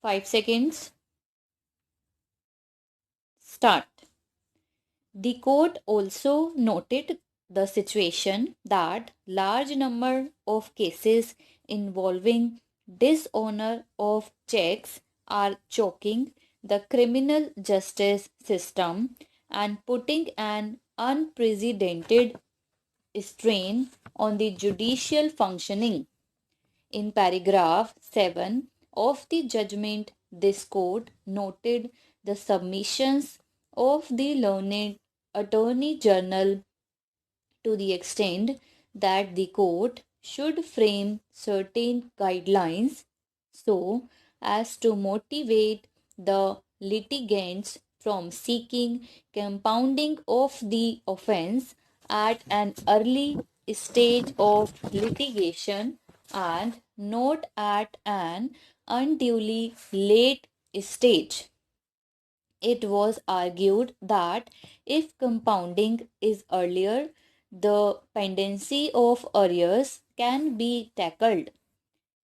5 seconds. Start. The court also noted the situation that large number of cases involving dishonor of checks are choking the criminal justice system and putting an unprecedented strain on the judicial functioning. In paragraph 7 of the judgment, this court noted the submissions of the learned Attorney General to the extent that the court should frame certain guidelines so as to motivate the litigants from seeking compounding of the offense at an early stage of litigation and not at an unduly late stage. It was argued that if compounding is earlier, the pendency of arrears can be tackled.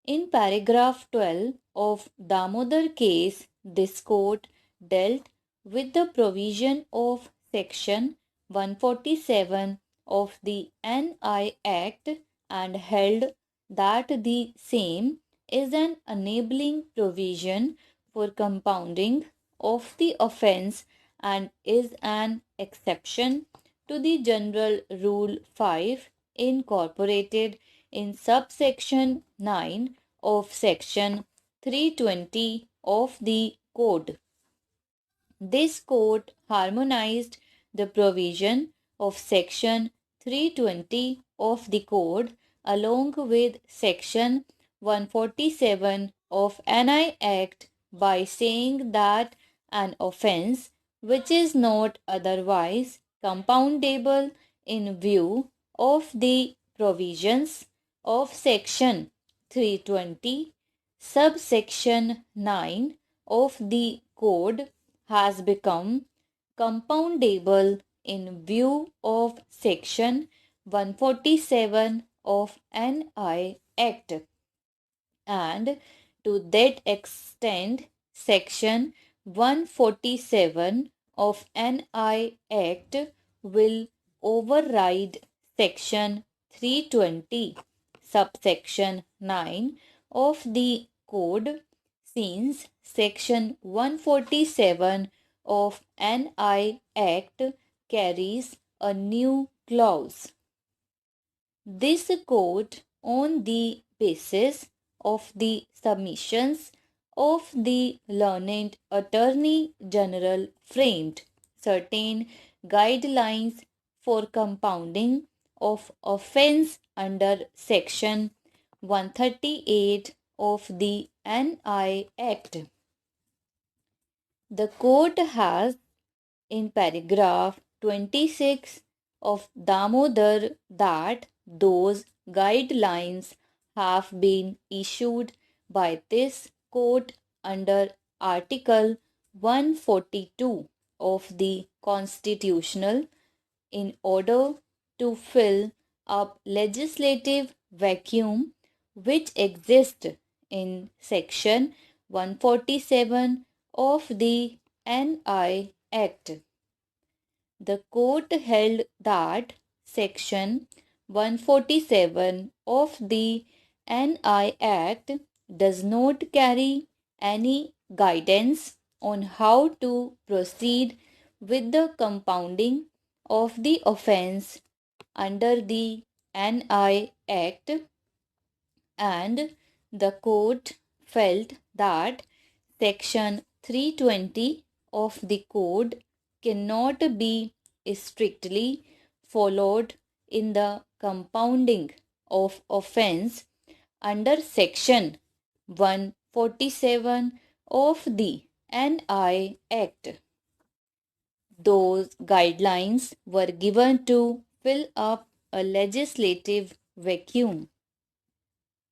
In paragraph 12 of Damodar case, this court dealt with the provision of section 147 of the NI Act and held that the same is an enabling provision for compounding of the offense and is an exception to the general rule 5 incorporated in subsection 9 of section 320 of the code. This code harmonized the provision of section 320 of the code along with section 147 of NI Act by saying that an offense which is not otherwise compoundable in view of the provisions of section 320 subsection 9 of the code has become compoundable in view of section 147 of NI Act, and to that extent section 147 of NI Act will override section 320 subsection 9 of the code, since section 147 of NI Act carries a new clause. This court, on the basis of the submissions of the learned Attorney General, framed certain guidelines for compounding of offense under section 138 of the NI Act. The court has, in paragraph 26 of Damodar, that those guidelines have been issued by this court under Article 142 of the Constitutional in order to fill up legislative vacuum which exists in section 147 of the NI Act. The court held that section 147 of the NI Act does not carry any guidance on how to proceed with the compounding of the offense under the NI Act, and the court felt that section 320 of the code cannot be strictly followed in the compounding of offense under section 147 of the NI Act. Those guidelines were given to fill up a legislative vacuum.